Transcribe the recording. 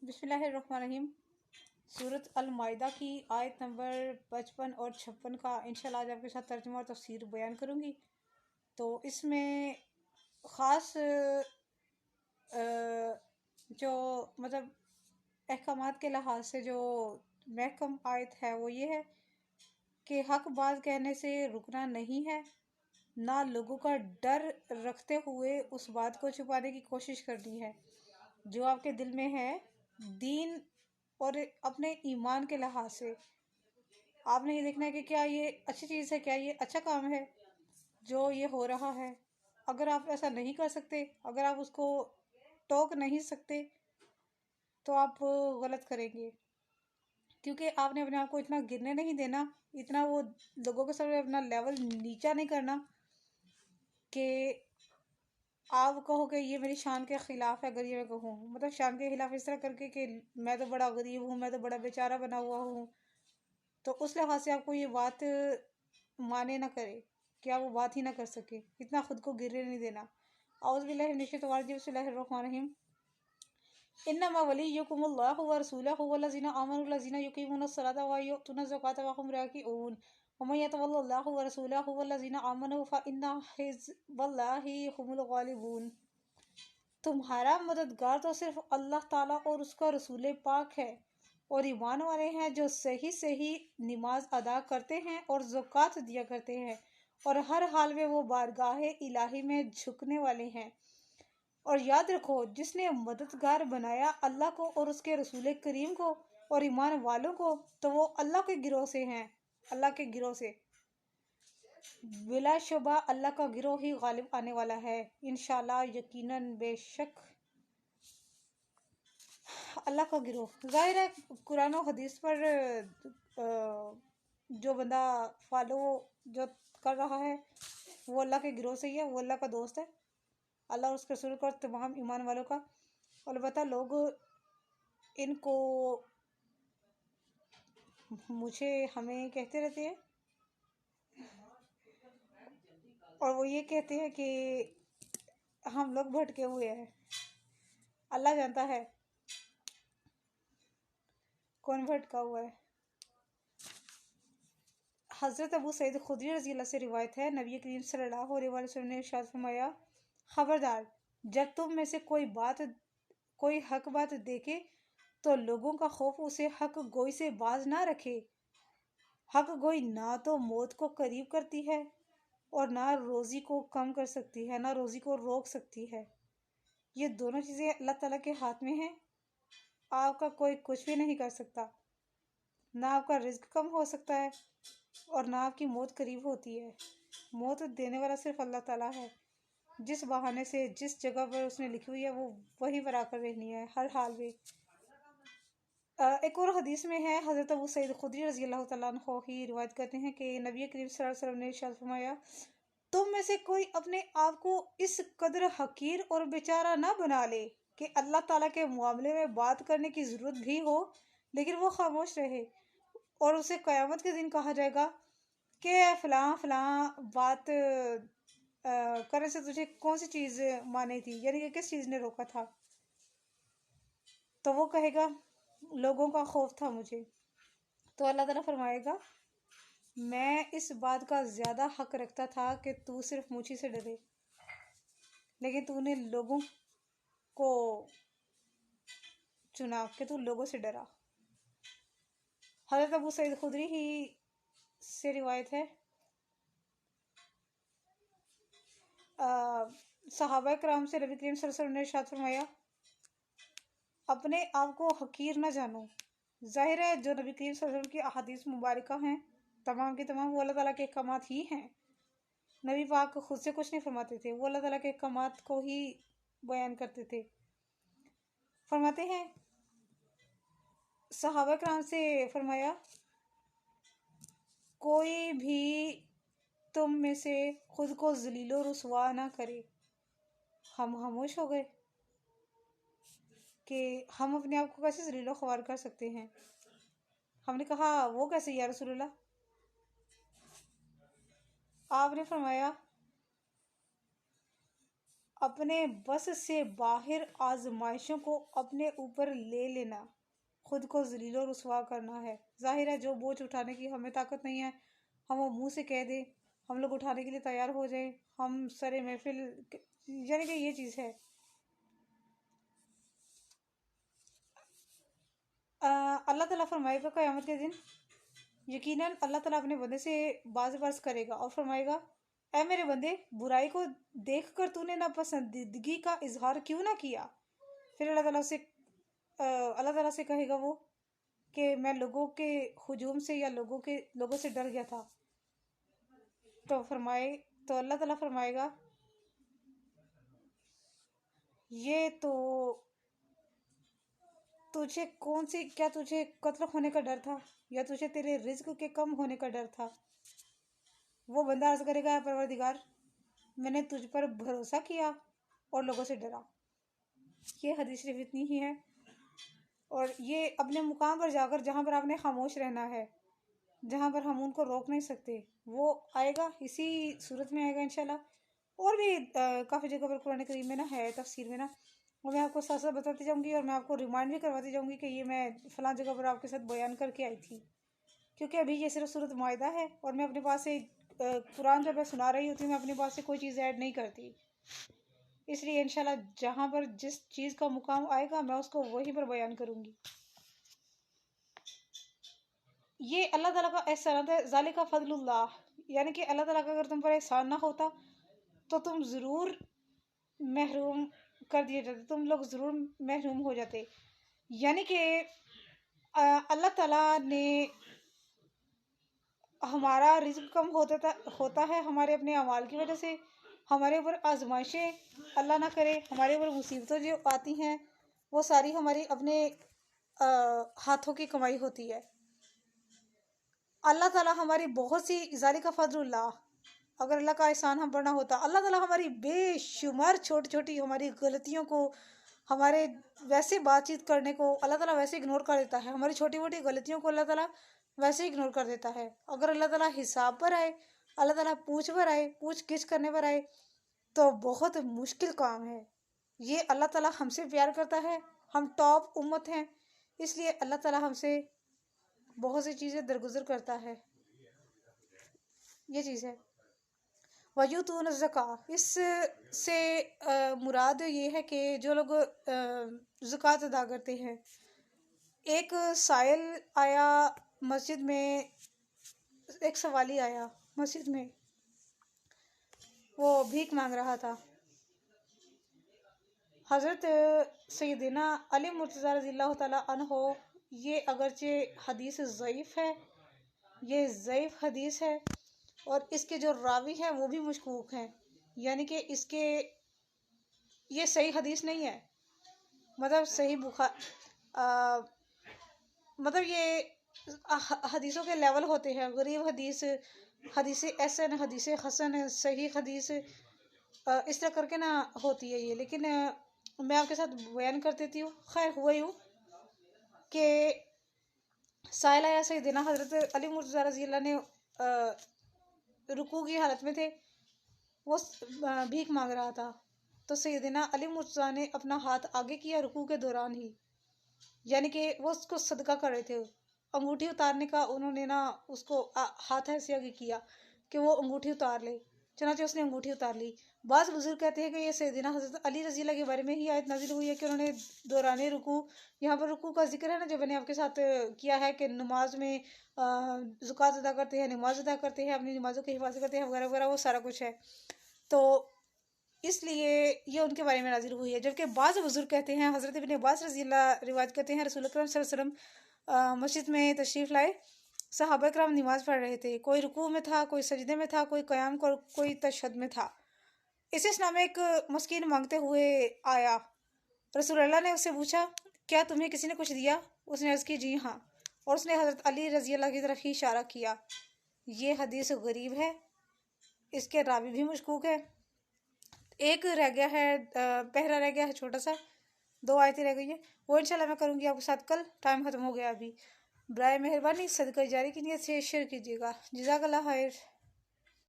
بسم اللہ الرحمن الرحیم۔ سورۃ المائدہ کی آیت نمبر 55 اور 56 کا انشاءاللہ آج آپ کے ساتھ ترجمہ اور تفسیر بیان کروں گی۔ تو اس میں خاص جو احکامات کے لحاظ سے جو محکم آیت ہے وہ یہ ہے کہ حق بات کہنے سے رکنا نہیں ہے، نہ لوگوں کا ڈر رکھتے ہوئے اس بات کو چھپانے کی کوشش کرنی ہے جو آپ کے دل میں ہے۔ دین اور اپنے ایمان کے لحاظ سے آپ نے یہ دیکھنا ہے کہ کیا یہ اچھی چیز ہے، کیا یہ اچھا کام ہے جو یہ ہو رہا ہے۔ اگر آپ ایسا نہیں کر سکتے، اگر آپ اس کو ٹوک نہیں سکتے تو آپ غلط کریں گے، کیونکہ آپ نے اپنے آپ کو اتنا گرنے نہیں دینا، اتنا وہ لوگوں کے سامنے اپنا لیول نیچا نہیں کرنا کہ آپ کہو کہ یہ میری شان کے خلاف ہے۔ اگر یہ میں کہوں مطلب شان کے خلاف اس طرح کر کے کہ میں تو بڑا غریب ہوں، میں تو بڑا بیچارہ بنا ہوا ہوں، تو اس لحاظ سے آپ کو یہ بات مانے نہ کرے کہ آپ وہ بات ہی نہ کر سکے، اتنا خود کو گرنے نہیں دینا۔ اعوذ باللہ من الشیطان الرجیم، بسم اللہ الرحمن الرحیم۔ انما ولیکم اللہ ورسولہ والذین آمنوا الذین یقیمون الصلاۃ ویؤتون الزکاۃ وهم راکعون ومن یتول اللہ ورسولہ والذین آمنوا فإن حزب اللہ هم الغالبون۔ تمہارا مددگار تو صرف اللہ تعالیٰ اور اس کا رسول پاک ہے، اور ایمان والے ہیں جو صحیح صحیح نماز ادا کرتے ہیں اور زکوٰۃ دیا کرتے ہیں، اور ہر حال میں وہ بارگاہ الہی میں جھکنے والے ہیں۔ اور یاد رکھو جس نے مددگار بنایا اللہ کو اور اس کے رسول کریم کو اور ایمان والوں کو، تو وہ اللہ کے گروہ سے ہیں، اللہ کے گروہ سے۔ بلا شبہ اللہ کا گروہ ہی غالب آنے والا ہے، انشاءاللہ، یقیناً، بے شک اللہ کا گروہ۔ ظاہر ہے قرآن و حدیث پر جو بندہ فالو جو کر رہا ہے وہ اللہ کے گروہ سے ہی ہے، وہ اللہ کا دوست ہے، اللہ اور اس کے رسول کا اور تمام ایمان والوں کا۔ البتہ لوگ ان کو مجھے ہمیں کہتے رہتے ہیں، اور وہ یہ کہتے ہیں کہ ہم لوگ بھٹکے ہوئے ہیں۔ اللہ جانتا ہے کون بھٹکا ہوا ہے۔ حضرت ابو سعید خدری رضی اللہ سے روایت ہے، نبی کریم صلی اللہ علیہ وسلم نے ارشاد فرمایا، خبردار جب تم میں سے کوئی حق بات دیکھے تو لوگوں کا خوف اسے حق گوئی سے باز نہ رکھے۔ حق گوئی نہ تو موت کو قریب کرتی ہے اور نہ روزی کو کم کر سکتی ہے، نہ روزی کو روک سکتی ہے۔ یہ دونوں چیزیں اللہ تعالیٰ کے ہاتھ میں ہیں، آپ کا کوئی کچھ بھی نہیں کر سکتا۔ نہ آپ کا رزق کم ہو سکتا ہے اور نہ آپ کی موت قریب ہوتی ہے۔ موت دینے والا صرف اللہ تعالیٰ ہے، جس بہانے سے جس جگہ پر اس نے لکھی ہوئی ہے وہ وہیں پر آ کر رہنی ہے ہر حال میں۔ ایک اور حدیث میں ہے، حضرت ابو سعید خدری رضی اللہ تعالیٰ عنہ ہی روایت کرتے ہیں کہ نبی کریم صلی اللہ علیہ وسلم نے ارشاد فرمایا، تم میں سے کوئی اپنے آپ کو اس قدر حقیر اور بیچارہ نہ بنا لے کہ اللہ تعالیٰ کے معاملے میں بات کرنے کی ضرورت بھی ہو لیکن وہ خاموش رہے، اور اسے قیامت کے دن کہا جائے گا کہ فلاں فلاں بات کرنے سے تجھے کون سی چیز مانی تھی، یعنی کہ کس چیز نے روکا تھا، تو وہ کہے گا لوگوں کا خوف تھا مجھے۔ تو اللہ تعالیٰ فرمائے گا میں اس بات کا زیادہ حق رکھتا تھا کہ تو صرف مجھ سے ڈرے، لیکن تو نے لوگوں کو چنا کہ تو لوگوں سے ڈرا۔ حضرت ابو سعید خدری ہی سے روایت ہے، صحابہ کرام سے نبی کریم صلی اللہ علیہ وسلم نے ارشاد فرمایا، اپنے آپ کو حقیر نہ جانو۔ ظاہر ہے جو نبی کریم صلی اللہ علیہ وسلم کی احادیث مبارکہ ہیں تمام کی تمام وہ اللہ تعالیٰ کے احکامات ہی ہیں۔ نبی پاک خود سے کچھ نہیں فرماتے تھے، وہ اللہ تعالیٰ کے احکامات کو ہی بیان کرتے تھے۔ فرماتے ہیں صحابہ کرام سے فرمایا، کوئی بھی تم میں سے خود کو ذلیل و رسوا نہ کرے۔ ہم خاموش ہو گئے کہ ہم اپنے آپ کو کیسے ذلیل و خوار کر سکتے ہیں۔ ہم نے کہا وہ کیسے یا رسول اللہ؟ آپ نے فرمایا اپنے بس سے باہر آزمائشوں کو اپنے اوپر لے لینا خود کو ذلیل و رسوا کرنا ہے۔ ظاہر ہے جو بوجھ اٹھانے کی ہمیں طاقت نہیں ہے ہم وہ منہ سے کہہ دیں، ہم لوگ اٹھانے کے لیے تیار ہو جائیں، ہم سر محفل، یعنی کہ یہ چیز ہے۔ اللہ تعالیٰ فرمائے گا قیامت کے دن، یقیناً اللہ تعالیٰ اپنے بندے سے باز برس کرے گا اور فرمائے گا اے میرے بندے، برائی کو دیکھ کر تو نے ناپسندیدگی کا اظہار کیوں نہ کیا؟ پھر اللہ تعالیٰ سے کہے گا وہ کہ میں لوگوں کے ہجوم سے یا لوگوں سے ڈر گیا تھا۔ تو اللہ تعالیٰ فرمائے گا یہ تو کیا تجھے قتل ہونے کا ڈر تھا یا تجھے تیرے رزق کے کم ہونے کا ڈر تھا؟ وہ بندہ عرض کرے گا اے پروردگار، میں نے تجھ پر بھروسہ کیا اور لوگوں سے ڈرا۔ یہ حدیث شریف اتنی ہی ہے، اور یہ اپنے مقام پر جا کر جہاں پر آپ نے خاموش رہنا ہے، جہاں پر ہم ان کو روک نہیں سکتے، وہ آئے گا، اسی صورت میں آئے گا انشاءاللہ۔ اور بھی کافی جگہ پر قرآن کریم میں ہے تفسیر میں اور میں آپ کو ساتھ ساتھ بتاتی جاؤں گی اور میں آپ کو ریمائنڈ بھی کرواتی جاؤں گی کہ یہ میں فلاں جگہ پر آپ کے ساتھ بیان کر کے آئی تھی، کیونکہ ابھی یہ صرف سورۃ مائدہ ہے اور میں اپنے پاس سے قرآن جب میں سنا رہی ہوتی ہوں میں اپنے پاس سے کوئی چیز ایڈ نہیں کرتی، اس لیے انشاءاللہ جہاں پر جس چیز کا مقام آئے گا میں اس کو وہیں پر بیان کروں گی۔ یہ اللہ تعالیٰ کا احسان ہے، ذالک فضل اللہ، یعنی کہ اللہ تعالیٰ کا اگر تم پر احسان نہ ہوتا تو تم ضرور محروم کر دیے جاتے، تم لوگ ضرور محروم ہو جاتے۔ یعنی کہ اللہ تعالیٰ نے ہمارا رزق کم ہوتا ہے ہمارے اپنے اعمال کی وجہ سے، ہمارے اوپر آزمائشیں اللہ نہ کرے، ہمارے اوپر مصیبتیں جو آتی ہیں وہ ساری ہماری اپنے ہاتھوں کی کمائی ہوتی ہے۔ اللہ تعالیٰ ہماری بہت سی ذالک فضل اللہ، اگر اللہ کا احسان ہم پر نہ ہوتا، اللہ تعالیٰ ہماری بے شمار چھوٹی چھوٹی ہماری غلطیوں کو، ہمارے ویسے بات چیت کرنے کو اللہ تعالیٰ ویسے اگنور کر دیتا ہے، ہماری چھوٹی موٹی غلطیوں کو اللہ تعالیٰ ویسے اگنور کر دیتا ہے۔ اگر اللہ تعالیٰ حساب پر آئے، اللہ تعالیٰ پوچھ گچھ کرنے پر آئے تو بہت مشکل کام ہے۔ یہ اللہ تعالیٰ ہم سے پیار کرتا ہے، ہم ٹاپ امت ہیں، اس لیے اللہ تعالیٰ ہم سے بہت سی چیزیں درگزر کرتا ہے۔ یہ چیز ہے وَيُؤْتُونَ الزَّكَاةَ، اس سے مراد یہ ہے کہ جو لوگ زکوٰۃ ادا کرتے ہیں۔ ایک سائل آیا مسجد میں، ایک سوالی آیا مسجد میں، وہ بھیک مانگ رہا تھا۔ حضرت سیدنا علی مرتضیٰ رضی اللہ تعالیٰ عنہ، یہ اگرچہ حدیث ضعیف ہے، یہ ضعیف حدیث ہے اور اس کے جو راوی ہیں وہ بھی مشکوک ہیں، یعنی کہ یہ صحیح حدیث نہیں ہے، مطلب یہ حدیثوں کے لیول ہوتے ہیں، غریب حدیث، حدیث حسن، حدیث حسن، صحیح حدیث، اس طرح کر کے نہ ہوتی ہے یہ، لیکن میں آپ کے ساتھ بیان کر دیتی ہوں۔ خیر ہوا یوں کہ سائل آیا، سیدنا حضرت علی مرتضیٰ رضی اللہ نے رکوع کی حالت میں تھے، وہ بھیک مانگ رہا تھا، تو سیدنا علی مرتضیٰ نے اپنا ہاتھ آگے کیا رکوع کے دوران ہی، یعنی کہ وہ اس کو صدقہ کر رہے تھے، انگوٹھی اتارنے کا انہوں نے اس کو ہاتھ ایسے آگے کیا کہ وہ انگوٹھی اتار لے، چنانچہ اس نے انگوٹھی اتار لی۔ بعض بزرگ کہتے ہیں کہ یہ سیدنا حضرت علی رضی اللہ کے بارے میں ہی آیت نازل ہوئی ہے کہ انہوں نے دوران رکوع، یہاں پر رکوع کا ذکر ہے نا جو میں نے آپ کے ساتھ کیا ہے کہ نماز میں زکوٰۃ ادا کرتے ہیں، نماز ادا کرتے ہیں، اپنی نمازوں کی حفاظت کرتے ہیں وغیرہ وغیرہ، وہ سارا کچھ ہے، تو اس لیے یہ ان کے بارے میں نازل ہوئی ہے۔ جبکہ بعض بزرگ کہتے ہیں، حضرت ابن عباس رضی اللہ روایت کرتے ہیں، رسول اکرم صلی اللہ علیہ وسلم مسجد میں تشریف لائے، صحابہ کرام نماز پڑھ رہے تھے، کوئی رکوع میں تھا، کوئی سجدے میں تھا، کوئی قیام، کوئی تشہد میں تھا۔ اس اسنا میں ایک مسکین مانگتے ہوئے آیا، رسول اللہ نے اس سے پوچھا کیا تمہیں کسی نے کچھ دیا؟ اس نے عرض کی جی ہاں، اور اس نے حضرت علی رضی اللہ کی طرف ہی اشارہ کیا۔ یہ حدیث غریب ہے، اس کے راوی بھی مشکوک ہے۔ ایک رہ گیا ہے، پہلا رہ گیا ہے چھوٹا سا، 2 آیتیں رہ گئی ہیں، وہ انشاءاللہ میں کروں گی آپ کے ساتھ کل، ٹائم ختم ہو گیا ابھی۔ برائے مہربانی صدقہ جاری کی نیت سے شیئر کیجیے گا، جزاک اللہ خیر۔